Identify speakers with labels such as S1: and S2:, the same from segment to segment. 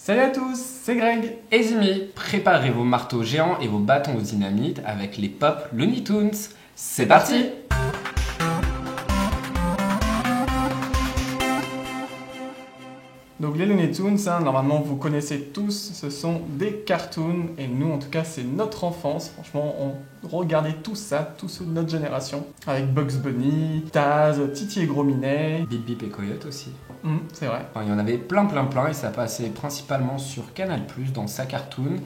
S1: Salut à tous, c'est Greg
S2: et Zimi. Préparez vos marteaux géants et vos bâtons aux dynamites avec les pop Looney Tunes. C'est parti!
S1: Donc les Looney Tunes, normalement vous connaissez tous, ce sont des cartoons et nous en tout cas c'est notre enfance. Franchement on regardait tout ça, tous ceux de notre génération. Avec Bugs Bunny, Taz, Titi et Gros Minet.
S2: Bip Bip et Coyote aussi.
S1: C'est vrai.
S2: Enfin, il y en avait plein et ça passait principalement sur Canal+, dans sa cartoon.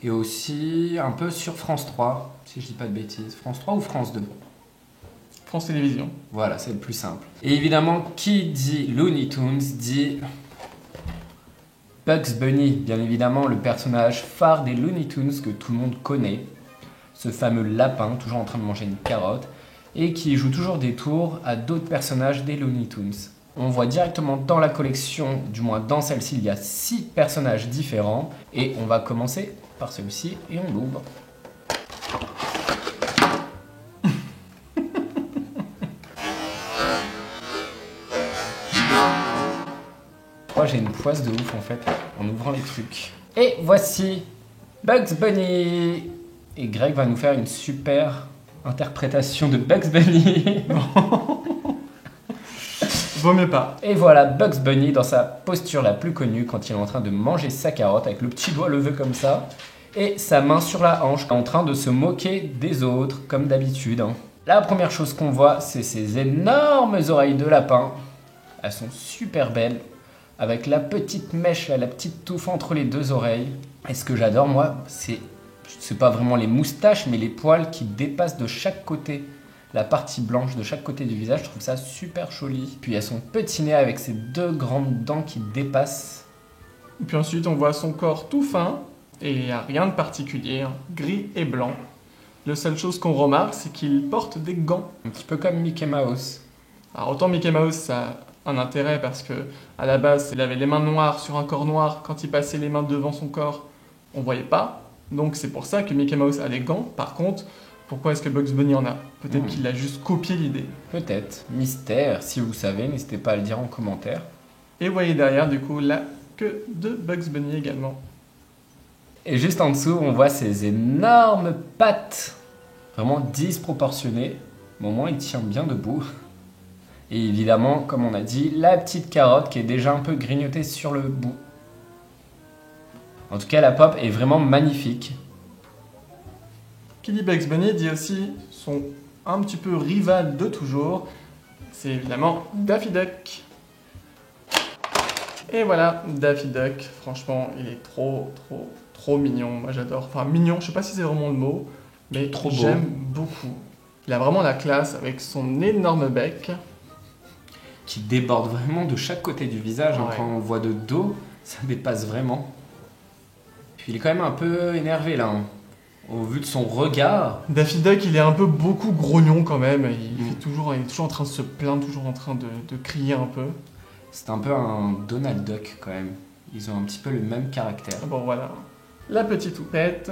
S2: Et aussi un peu sur France 3, si je dis pas de bêtises. France 3 ou France 2?
S1: France Télévisions.
S2: Voilà, c'est le plus simple. Et évidemment, qui dit Looney Tunes dit Bugs Bunny, bien évidemment, le personnage phare des Looney Tunes que tout le monde connaît. Ce fameux lapin, toujours en train de manger une carotte, et qui joue toujours des tours à d'autres personnages des Looney Tunes. On voit directement dans la collection, du moins dans celle-ci, il y a 6 personnages différents. Et on va commencer par celui-ci et on l'ouvre. J'ai une poisse de ouf en fait en ouvrant les trucs. Et voici Bugs Bunny. Et Greg va nous faire une super interprétation de Bugs Bunny.
S1: Vaut mieux pas.
S2: Et voilà Bugs Bunny dans sa posture la plus connue quand il est en train de manger sa carotte avec le petit doigt levé comme ça et sa main sur la hanche en train de se moquer des autres comme d'habitude. La première chose qu'on voit, c'est ces énormes oreilles de lapin. Elles sont super belles. Avec la petite mèche, là, la petite touffe entre les deux oreilles. Et ce que j'adore, moi, c'est pas vraiment les moustaches, mais les poils qui dépassent de chaque côté. La partie blanche de chaque côté du visage, je trouve ça super joli. Puis il y a son petit nez avec ses 2 grandes dents qui dépassent.
S1: Et puis ensuite, on voit son corps tout fin, et il n'y a rien de particulier, gris et blanc. La seule chose qu'on remarque, c'est qu'il porte des gants.
S2: Un petit peu comme Mickey Mouse.
S1: Alors autant Mickey Mouse, ça a un intérêt parce que à la base, il avait les mains noires sur un corps noir. Quand il passait les mains devant son corps, on voyait pas. Donc c'est pour ça que Mickey Mouse a des gants. Par contre, pourquoi est-ce que Bugs Bunny en a? Peut-être qu'il a juste copié l'idée.
S2: Peut-être. Mystère. Si vous savez, n'hésitez pas à le dire en commentaire.
S1: Et vous voyez derrière, du coup, la queue de Bugs Bunny également.
S2: Et juste en dessous, on voit ces énormes pattes. Vraiment disproportionnées. Mais au moins, il tient bien debout. Et évidemment, comme on a dit, la petite carotte qui est déjà un peu grignotée sur le bout. En tout cas, la pop est vraiment magnifique.
S1: Qui dit Bugs Bunny dit aussi son un petit peu rival de toujours. C'est évidemment Daffy Duck. Et voilà, Daffy Duck, franchement, il est trop mignon. Moi j'adore. Enfin, mignon, je sais pas si c'est vraiment le mot, mais
S2: trop beau.
S1: J'aime beaucoup. Il a vraiment la classe avec son énorme bec.
S2: Qui déborde vraiment de chaque côté du visage.
S1: Ouais.
S2: Quand on le voit de dos, ça dépasse vraiment. Puis il est quand même un peu énervé là. Au vu de son regard.
S1: Daffy Duck, il est un peu beaucoup grognon quand même. Il est toujours en train de se plaindre, toujours en train de crier un peu.
S2: C'est un peu un Donald Duck quand même. Ils ont un petit peu le même caractère.
S1: Bon voilà, la petite toupette.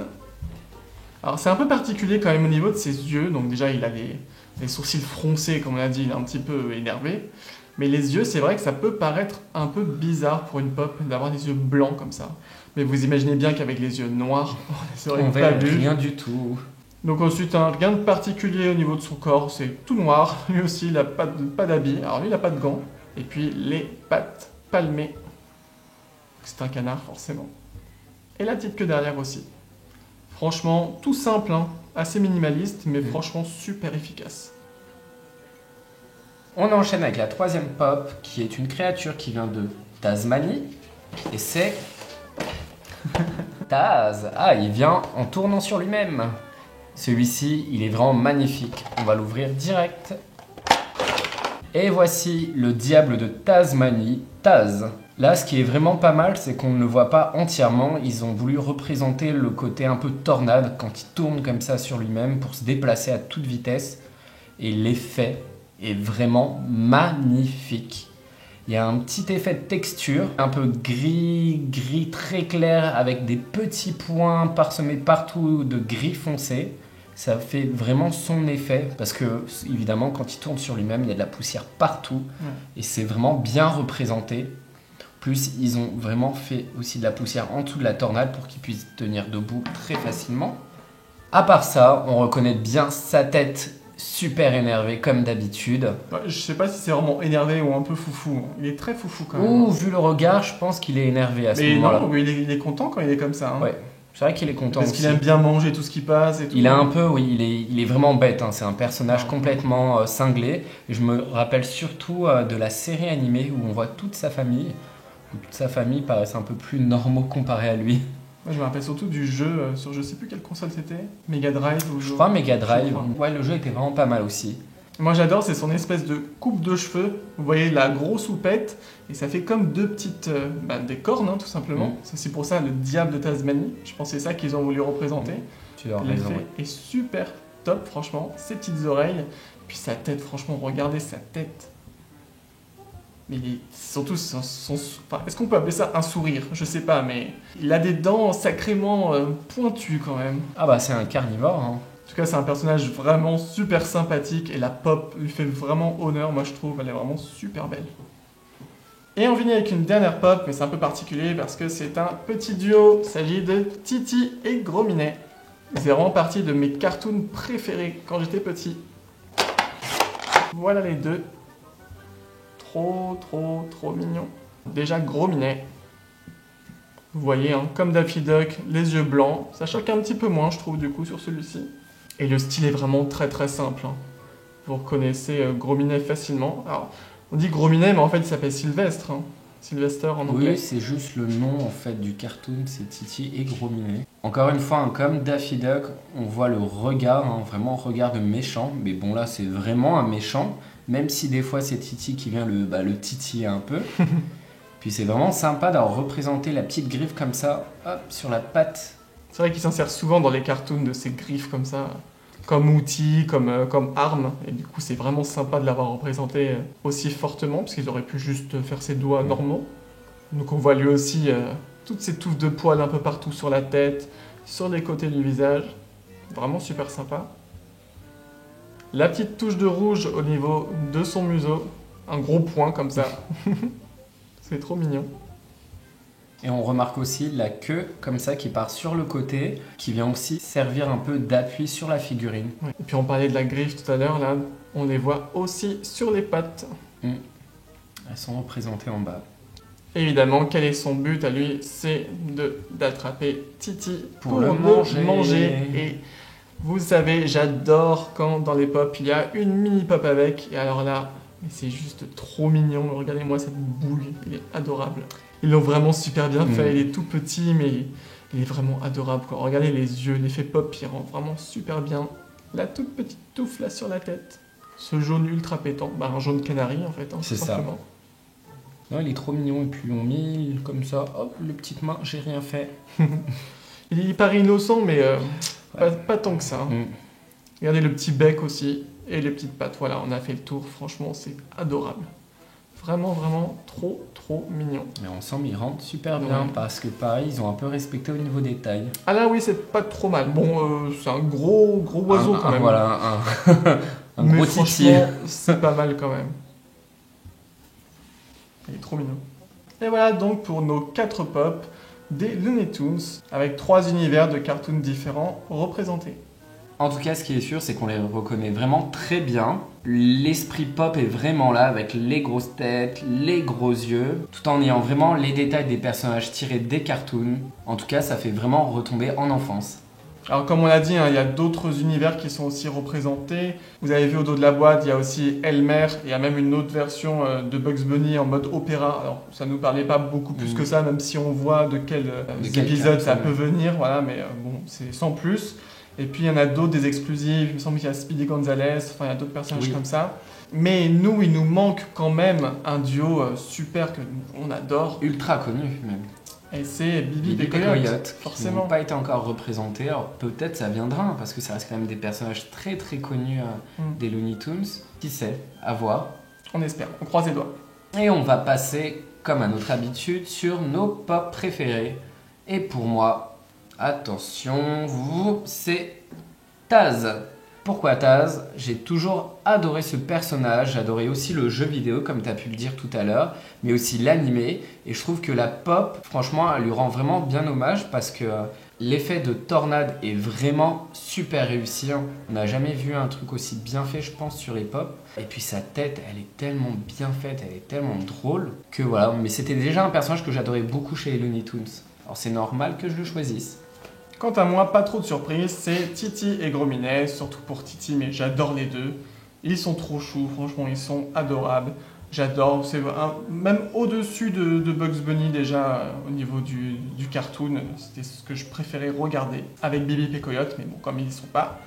S1: Alors c'est un peu particulier quand même au niveau de ses yeux. Donc déjà il a les sourcils froncés comme on a dit, il est un petit peu énervé. Mais les yeux, c'est vrai que ça peut paraître un peu bizarre pour une pop d'avoir des yeux blancs comme ça. Mais vous imaginez bien qu'avec les yeux noirs,
S2: on verra rien du tout.
S1: Donc ensuite, rien de particulier au niveau de son corps, c'est tout noir. Lui aussi, il n'a pas d'habit. Alors lui, il n'a pas de gants. Et puis les pattes palmées. C'est un canard, forcément. Et la petite queue derrière aussi. Franchement, tout simple, assez minimaliste, mais franchement super efficace.
S2: On enchaîne avec la 3e pop, qui est une créature qui vient de Tasmanie. Et c'est Taz. Ah, il vient en tournant sur lui-même. Celui-ci, il est vraiment magnifique. On va l'ouvrir direct. Et voici le diable de Tasmanie, Taz. Là, ce qui est vraiment pas mal, c'est qu'on ne le voit pas entièrement. Ils ont voulu représenter le côté un peu tornade quand il tourne comme ça sur lui-même pour se déplacer à toute vitesse. Et l'effet est vraiment magnifique. Il y a un petit effet de texture, un peu gris très clair avec des petits points parsemés partout de gris foncé. Ça fait vraiment son effet parce que évidemment quand il tourne sur lui-même, il y a de la poussière partout et c'est vraiment bien représenté. Plus, ils ont vraiment fait aussi de la poussière en dessous de la tornade pour qu'il puisse tenir debout très facilement. À part ça, on reconnaît bien sa tête super énervée comme d'habitude.
S1: Ouais, je sais pas si c'est vraiment énervé ou un peu foufou. Il est très foufou quand même.
S2: Ouh, vu le regard, je pense qu'il est énervé à ce
S1: Mais
S2: moment-là.
S1: non, mais il est content quand il est comme ça. Hein.
S2: Ouais, c'est vrai qu'il est content
S1: Parce
S2: aussi.
S1: qu'il aime bien manger tout ce qui passe et tout.
S2: Il a un peu, oui, il est vraiment bête. Hein. C'est un personnage
S1: Ah.
S2: complètement cinglé. Et je me rappelle surtout de la série animée où on voit toute sa famille. Où toute sa famille paraissent un peu plus normaux comparé à lui.
S1: Moi, je me rappelle surtout du jeu sur je sais plus quelle console c'était. Mega Drive ou
S2: Je crois Mega Drive.
S1: Je crois.
S2: Ouais, le jeu était vraiment pas mal aussi.
S1: Moi j'adore, c'est son espèce de coupe de cheveux. Vous voyez la grosse houppette, et ça fait comme deux petites. Des cornes, hein, tout simplement.
S2: Mm.
S1: C'est aussi pour ça le diable de Tasmanie. Je pense que c'est ça qu'ils ont voulu représenter.
S2: Tu as raison.
S1: L'effet est super top, franchement. Ses petites oreilles, puis sa tête, franchement, regardez sa tête. Mais surtout, enfin, est-ce qu'on peut appeler ça un sourire? Je sais pas, mais il a des dents sacrément pointues quand même.
S2: Ah bah c'est un carnivore. Hein.
S1: En tout cas, c'est un personnage vraiment super sympathique et la pop lui fait vraiment honneur, moi je trouve, elle est vraiment super belle. Et on finit avec une dernière pop, mais c'est un peu particulier parce que c'est un petit duo. Il s'agit de Titi et Gros Minet. C'est vraiment partie de mes cartoons préférés quand j'étais petit. Voilà les deux. Trop, trop, trop mignons. Déjà, Gros Minet. Vous voyez, hein, comme Daffy Duck, les yeux blancs. Ça choque un petit peu moins, je trouve, du coup, sur celui-ci. Et le style est vraiment très très simple. Hein. Vous reconnaissez Gros Minet facilement. Alors, on dit Gros Minet, mais en fait, il s'appelle Sylvestre. Hein. Sylvester en anglais.
S2: Oui, c'est juste le nom en fait du cartoon, c'est Titi et Gros Minet. Encore une fois, hein, comme Daffy Duck, on voit le regard, hein, vraiment regard de méchant. Mais bon, là, c'est vraiment un méchant. Même si des fois, c'est Titi qui vient le titiller un peu. Puis c'est vraiment sympa d'avoir représenté la petite griffe comme ça, hop, sur la patte.
S1: C'est vrai qu'il s'en sert souvent dans les cartoons de ces griffes comme ça, comme outil, comme arme. Et du coup, c'est vraiment sympa de l'avoir représenté aussi fortement, parce qu'ils auraient pu juste faire ses doigts normaux. Donc on voit lui aussi toutes ces touffes de poils un peu partout sur la tête, sur les côtés du visage. Vraiment super sympa. La petite touche de rouge au niveau de son museau, un gros point comme ça. C'est trop mignon.
S2: Et on remarque aussi la queue comme ça qui part sur le côté, qui vient aussi servir un peu d'appui sur la figurine.
S1: Ouais. Et puis on parlait de la griffe tout à l'heure, là, on les voit aussi sur les pattes.
S2: Elles sont représentées en bas.
S1: Évidemment, quel est son but à lui? C'est d'attraper Titi
S2: Pour le manger.
S1: Et vous savez, j'adore quand dans les pop, il y a une mini pop avec. Et alors là, mais c'est juste trop mignon. Regardez-moi cette bouille, il est adorable. Ils l'ont vraiment super bien fait. Il est tout petit, mais il est vraiment adorable. Quoi. Regardez les yeux, l'effet pop, il rend vraiment super bien. La toute petite touffe là sur la tête. Ce jaune ultra pétant. Un jaune canari en fait. Hein,
S2: c'est
S1: tout
S2: ça.
S1: simplement.
S2: Non, il est trop mignon. Et puis ils l'ont mis comme ça. Hop, les petites mains, j'ai rien fait.
S1: Il paraît innocent, mais pas tant que ça. Hein. Regardez le petit bec aussi. Et les petites pattes. Voilà, on a fait le tour. Franchement, c'est adorable. Vraiment, vraiment trop, trop mignon.
S2: Mais ensemble, ils rentrent super bien parce que pareil, ils ont un peu respecté au niveau des tailles.
S1: Ah là, oui, c'est pas trop mal. Bon, c'est un gros oiseau quand même.
S2: Voilà, un
S1: mais
S2: gros titi.
S1: C'est pas mal quand même. Il est trop mignon. Et voilà donc pour nos 4 pop des Looney Tunes avec 3 univers de cartoons différents représentés.
S2: En tout cas, ce qui est sûr, c'est qu'on les reconnaît vraiment très bien. L'esprit pop est vraiment là avec les grosses têtes, les gros yeux, tout en ayant vraiment les détails des personnages tirés des cartoons. En tout cas, ça fait vraiment retomber en enfance.
S1: Alors comme on l'a dit, hein, il y a d'autres univers qui sont aussi représentés. Vous avez vu au dos de la boîte, il y a aussi Elmer, il y a même une autre version de Bugs Bunny en mode opéra. Alors ça nous parlait pas beaucoup plus que ça, même si on voit de quel épisode ça peut venir, voilà, mais bon, c'est sans plus. Et puis il y en a d'autres, des exclusives, il me semble qu'il y a Speedy Gonzales, enfin il y a d'autres personnages comme ça. Mais nous, il nous manque quand même un duo super qu'on adore.
S2: Ultra connu même.
S1: Et c'est Bibi et Coyote, forcément.
S2: Qui n'ont pas été encore représentés. Alors peut-être ça viendra, hein, parce que ça reste quand même des personnages très très connus des Looney Tunes. Qui sait, à voir.
S1: On espère, on croise les doigts.
S2: Et on va passer, comme à notre habitude, sur nos pop préférés. Et pour moi, attention, c'est Taz. Pourquoi Taz? J'ai toujours adoré ce personnage, j'adorais aussi le jeu vidéo comme tu as pu le dire tout à l'heure, mais aussi l'animé, et je trouve que la pop, franchement, elle lui rend vraiment bien hommage parce que l'effet de tornade est vraiment super réussi. On n'a jamais vu un truc aussi bien fait, je pense, sur les pop. Et puis sa tête, elle est tellement bien faite, elle est tellement drôle que voilà. Mais c'était déjà un personnage que j'adorais beaucoup chez les Looney Tunes. Alors c'est normal que je le choisisse.
S1: Quant à moi, pas trop de surprise, c'est Titi et Gros Minet, surtout pour Titi, mais j'adore les deux. Ils sont trop choux, franchement, ils sont adorables. J'adore, c'est même au-dessus de Bugs Bunny déjà au niveau du cartoon, c'était ce que je préférais regarder avec Bibi et Coyote, mais bon, comme ils n'y sont pas,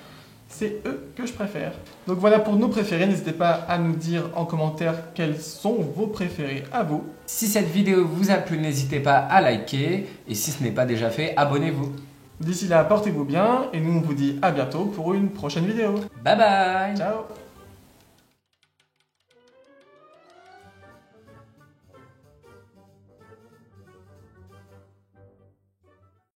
S1: c'est eux que je préfère. Donc voilà pour nos préférés, n'hésitez pas à nous dire en commentaire quels sont vos préférés à vous.
S2: Si cette vidéo vous a plu, n'hésitez pas à liker, et si ce n'est pas déjà fait, abonnez-vous.
S1: D'ici là, portez-vous bien, et nous on vous dit à bientôt pour une prochaine vidéo.
S2: Bye bye!
S1: Ciao!